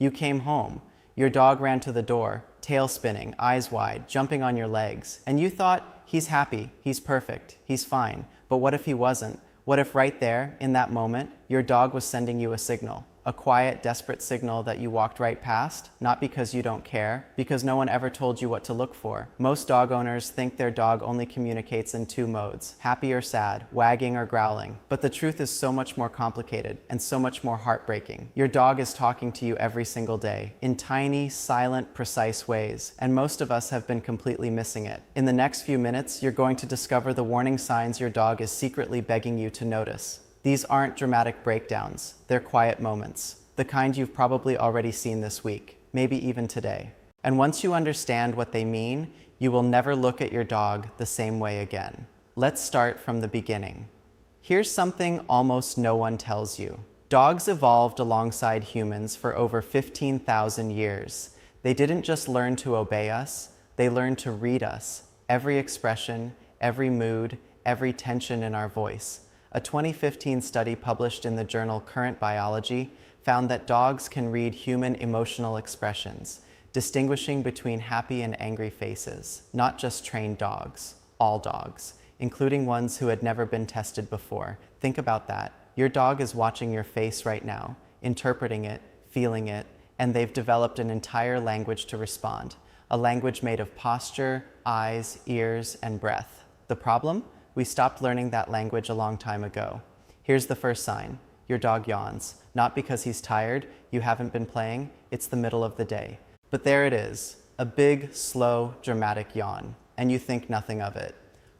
You came home. Your dog ran to the door, tail spinning, eyes wide, jumping on your legs, and you thought, he's happy, he's perfect, he's fine. But what if he wasn't? What if right there, in that moment, your dog was sending you a signal? A quiet, desperate signal that you walked right past, not because you don't care, because no one ever told you what to look for. Most dog owners think their dog only communicates in two modes, happy or sad, wagging or growling. But the truth is so much more complicated and so much more heartbreaking. Your dog is talking to you every single day, in tiny, silent, precise ways, and most of us have been completely missing it. In the next few minutes, you're going to discover the warning signs your dog is secretly begging you to notice. These aren't dramatic breakdowns, they're quiet moments, the kind you've probably already seen this week, maybe even today. And once you understand what they mean, you will never look at your dog the same way again. Let's start from the beginning. Here's something almost no one tells you. Dogs evolved alongside humans for over 15,000 years. They didn't just learn to obey us, they learned to read us, every expression, every mood, every tension in our voice. A 2015 study published in the journal Current Biology found that dogs can read human emotional expressions, distinguishing between happy and angry faces. Not just trained dogs, all dogs, including ones who had never been tested before. Think about that. Your dog is watching your face right now, interpreting it, feeling it, and they've developed an entire language to respond. A language made of posture, eyes, ears, and breath. The problem? We stopped learning that language a long time ago. Here's the first sign. Your dog yawns. Not because he's tired, you haven't been playing, it's the middle of the day. But there it is, a big, slow, dramatic yawn, and you think nothing of it.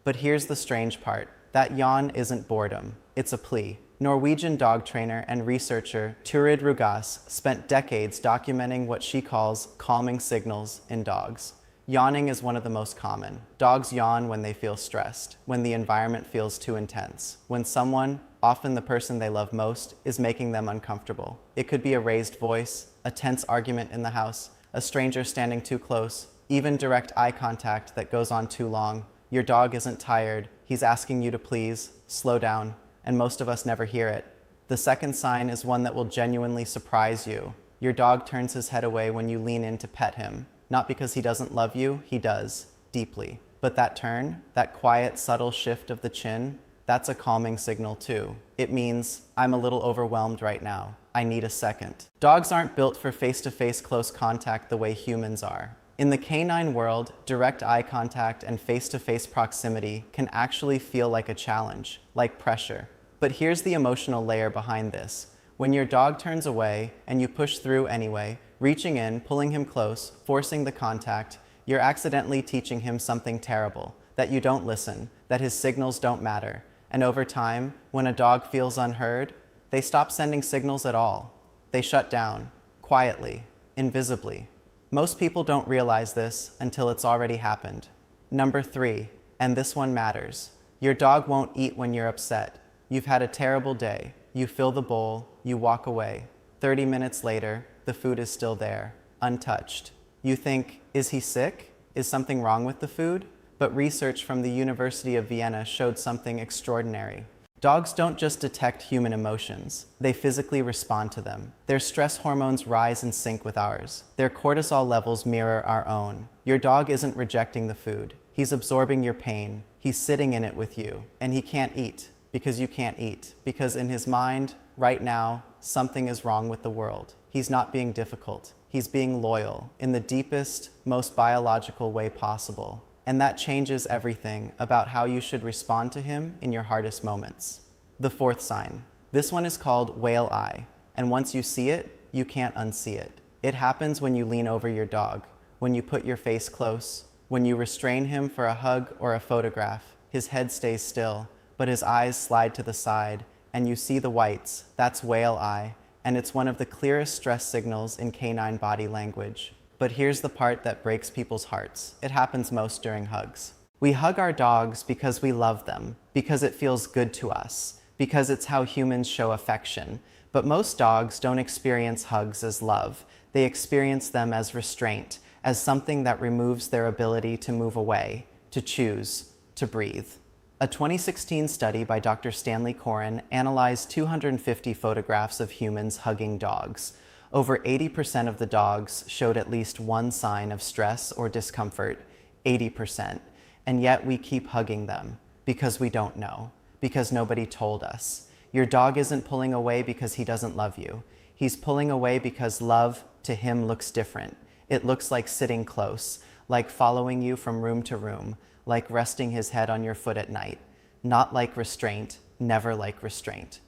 But here's the strange part. That yawn isn't boredom, it's a plea. Norwegian dog trainer and researcher Turid Rugas spent decades documenting what she calls calming signals in dogs. Yawning is one of the most common. Dogs yawn when they feel stressed, when the environment feels too intense, when someone, often the person they love most, is making them uncomfortable. It could be a raised voice, a tense argument in the house, a stranger standing too close, even direct eye contact that goes on too long. Your dog isn't tired, he's asking you to please, slow down, and most of us never hear it. The second sign is one that will genuinely surprise you. Your dog turns his head away when you lean in to pet him. Not because he doesn't love you, he does, deeply. But that turn, that quiet, subtle shift of the chin, that's a calming signal too. It means, I'm a little overwhelmed right now. I need a second. Dogs aren't built for face-to-face close contact the way humans are. In the canine world, direct eye contact and face-to-face proximity can actually feel like a challenge, like pressure. But here's the emotional layer behind this. When your dog turns away and you push through anyway, reaching in, pulling him close, forcing the contact, you're accidentally teaching him something terrible, that you don't listen, that his signals don't matter. And over time, when a dog feels unheard, they stop sending signals at all. They shut down, quietly, invisibly. Most people don't realize this until it's already happened. Number 3, and this one matters. Your dog won't eat when you're upset. You've had a terrible day. You fill the bowl, you walk away. 30 minutes later, the food is still there, untouched. You think, is he sick? Is something wrong with the food? But research from the University of Vienna showed something extraordinary. Dogs don't just detect human emotions, they physically respond to them. Their stress hormones rise in sync with ours. Their cortisol levels mirror our own. Your dog isn't rejecting the food. He's absorbing your pain. He's sitting in it with you. And he can't eat, because you can't eat. Because in his mind, right now, something is wrong with the world. He's not being difficult. He's being loyal in the deepest, most biological way possible. And that changes everything about how you should respond to him in your hardest moments. The fourth sign. This one is called whale eye. And once you see it, you can't unsee it. It happens when you lean over your dog, when you put your face close, when you restrain him for a hug or a photograph. His head stays still, but his eyes slide to the side, and you see the whites. That's whale eye. And it's one of the clearest stress signals in canine body language. But here's the part that breaks people's hearts. It happens most during hugs. We hug our dogs because we love them, because it feels good to us, because it's how humans show affection. But most dogs don't experience hugs as love. They experience them as restraint, as something that removes their ability to move away, to choose, to breathe. A 2016 study by Dr. Stanley Coren analyzed 250 photographs of humans hugging dogs. Over 80% of the dogs showed at least one sign of stress or discomfort, 80%. And yet we keep hugging them because we don't know, because nobody told us. Your dog isn't pulling away because he doesn't love you. He's pulling away because love to him looks different. It looks like sitting close, like following you from room to room, like resting his head on your foot at night. Not like restraint, never like restraint.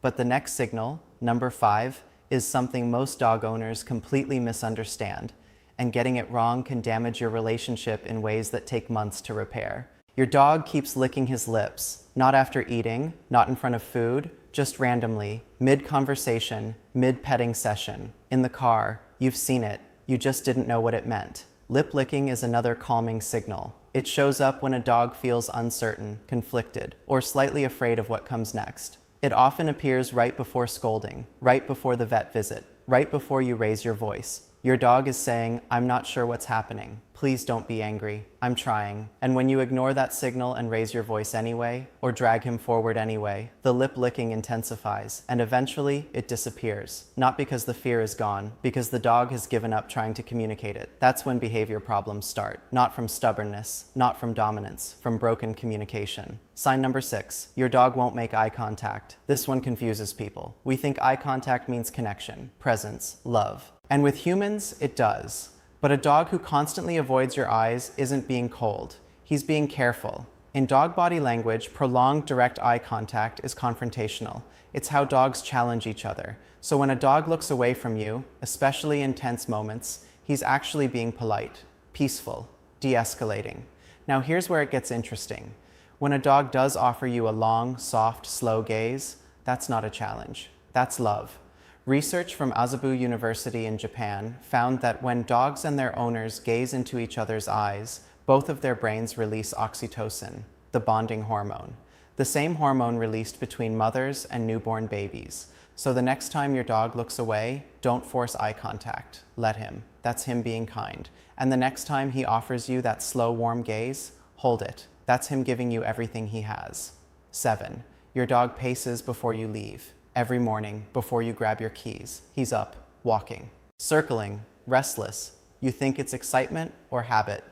But the next signal, number 5, is something most dog owners completely misunderstand, and getting it wrong can damage your relationship in ways that take months to repair. Your dog keeps licking his lips, not after eating, not in front of food, just randomly, mid-conversation, mid-petting session, in the car. You've seen it, you just didn't know what it meant. Lip licking is another calming signal. It shows up when a dog feels uncertain, conflicted, or slightly afraid of what comes next. It often appears right before scolding, right before the vet visit, right before you raise your voice. Your dog is saying, "I'm not sure what's happening. Please don't be angry. I'm trying." And when you ignore that signal and raise your voice anyway, or drag him forward anyway, the lip licking intensifies, and eventually it disappears. Not because the fear is gone, because the dog has given up trying to communicate it. That's when behavior problems start. Not from stubbornness, not from dominance, from broken communication. Sign number 6, your dog won't make eye contact. This one confuses people. We think eye contact means connection, presence, love. And with humans, it does. But a dog who constantly avoids your eyes isn't being cold. He's being careful. In dog body language, prolonged direct eye contact is confrontational. It's how dogs challenge each other. So when a dog looks away from you, especially in tense moments, he's actually being polite, peaceful, de-escalating. Now here's where it gets interesting. When a dog does offer you a long, soft, slow gaze, that's not a challenge. That's love. Research from Azabu University in Japan found that when dogs and their owners gaze into each other's eyes, both of their brains release oxytocin, the bonding hormone, the same hormone released between mothers and newborn babies. So the next time your dog looks away, don't force eye contact. Let him. That's him being kind. And the next time he offers you that slow, warm gaze, hold it. That's him giving you everything he has. 7. Your dog paces before you leave. Every morning, before you grab your keys, he's up, walking, circling, restless. You think it's excitement or habit,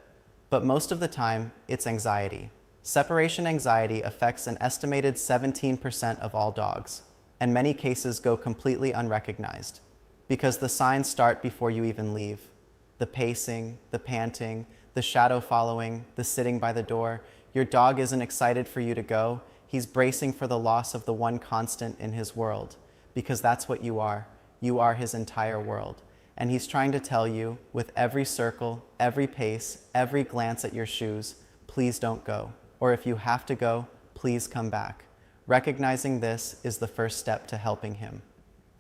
but most of the time, it's anxiety. Separation anxiety affects an estimated 17% of all dogs, and many cases go completely unrecognized, because the signs start before you even leave. The pacing, the panting, the shadow following, the sitting by the door. Your dog isn't excited for you to go. He's bracing for the loss of the one constant in his world, because that's what you are. You are his entire world. And he's trying to tell you, with every circle, every pace, every glance at your shoes, please don't go. Or if you have to go, please come back. Recognizing this is the first step to helping him.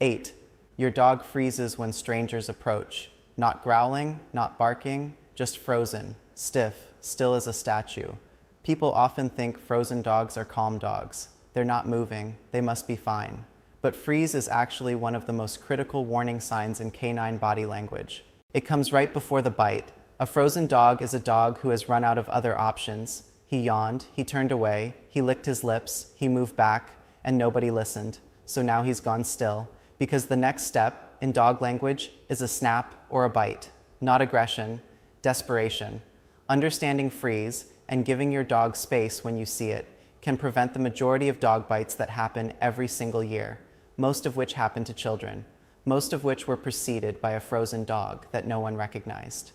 8. Your dog freezes when strangers approach. Not growling, not barking, just frozen, stiff, still as a statue. People often think frozen dogs are calm dogs. They're not moving, they must be fine. But freeze is actually one of the most critical warning signs in canine body language. It comes right before the bite. A frozen dog is a dog who has run out of other options. He yawned, he turned away, he licked his lips, he moved back, and nobody listened. So now he's gone still, because the next step in dog language is a snap or a bite. Not aggression, desperation. Understanding freeze and giving your dog space when you see it can prevent the majority of dog bites that happen every single year, most of which happen to children, most of which were preceded by a frozen dog that no one recognized.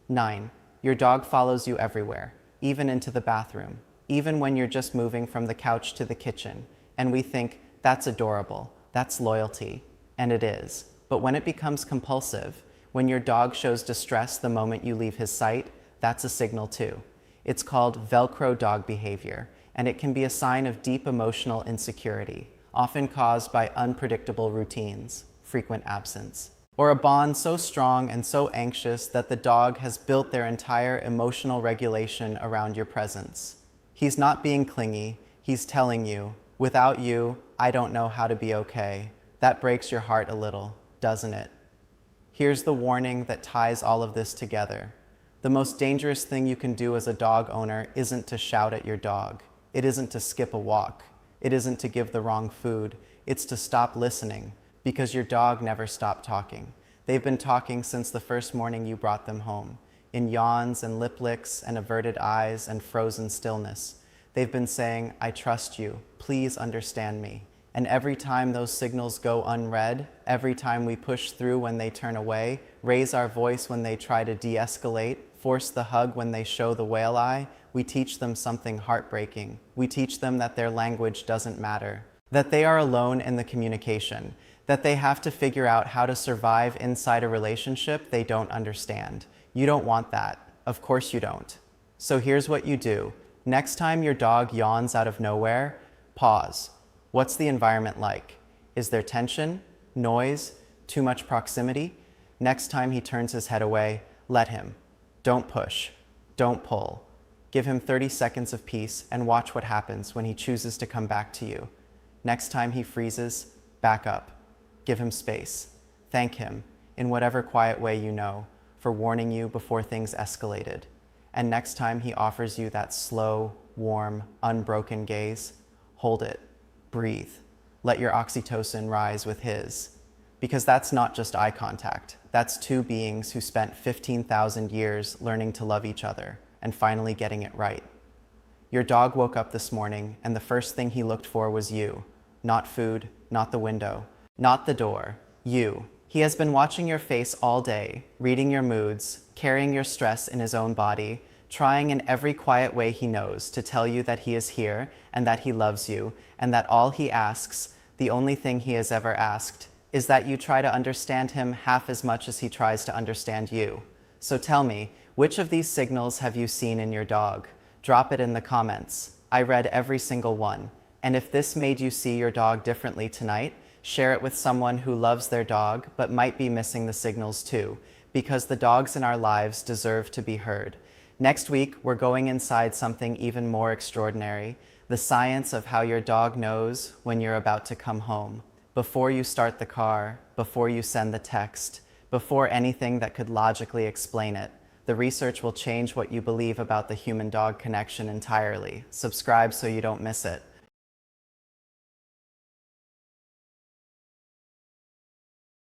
9. Your dog follows you everywhere, even into the bathroom, even when you're just moving from the couch to the kitchen, and we think, that's adorable, that's loyalty, and it is. But when it becomes compulsive, when your dog shows distress the moment you leave his sight, that's a signal too. It's called Velcro dog behavior, and it can be a sign of deep emotional insecurity, often caused by unpredictable routines, frequent absence, or a bond so strong and so anxious that the dog has built their entire emotional regulation around your presence. He's not being clingy, he's telling you, without you, I don't know how to be okay. That breaks your heart a little, doesn't it? Here's the warning that ties all of this together. The most dangerous thing you can do as a dog owner isn't to shout at your dog. It isn't to skip a walk. It isn't to give the wrong food. It's to stop listening, Because your dog never stopped talking. They've been talking since the first morning you brought them home, in yawns and lip licks and averted eyes and frozen stillness. They've been saying, I trust you, please understand me. And every time those signals go unread, every time we push through when they turn away, raise our voice when they try to de-escalate, force the hug when they show the whale eye, we teach them something heartbreaking. We teach them that their language doesn't matter, that they are alone in the communication, that they have to figure out how to survive inside a relationship they don't understand. You don't want that. Of course you don't. So here's what you do. Next time your dog yawns out of nowhere, pause. What's the environment like? Is there tension, noise, too much proximity? Next time he turns his head away, let him. Don't push. Don't pull. Give him 30 seconds of peace and watch what happens when he chooses to come back to you. Next time he freezes, back up. Give him space. Thank him, in whatever quiet way you know, for warning you before things escalated. And next time he offers you that slow, warm, unbroken gaze, hold it. Breathe. Let your oxytocin rise with his. Because that's not just eye contact. That's two beings who spent 15,000 years learning to love each other and finally getting it right. Your dog woke up this morning and the first thing he looked for was you. Not food, not the window, not the door. You. He has been watching your face all day, reading your moods, carrying your stress in his own body, trying in every quiet way he knows to tell you that he is here and that he loves you, and that all he asks, the only thing he has ever asked, is that you try to understand him half as much as he tries to understand you. So tell me, which of these signals have you seen in your dog? Drop it in the comments. I read every single one. And if this made you see your dog differently tonight, share it with someone who loves their dog but might be missing the signals too, because the dogs in our lives deserve to be heard. Next week, we're going inside something even more extraordinary, the science of how your dog knows when you're about to come home. Before you start the car, before you send the text, before anything that could logically explain it, the research will change what you believe about the human-dog connection entirely. Subscribe so you don't miss it.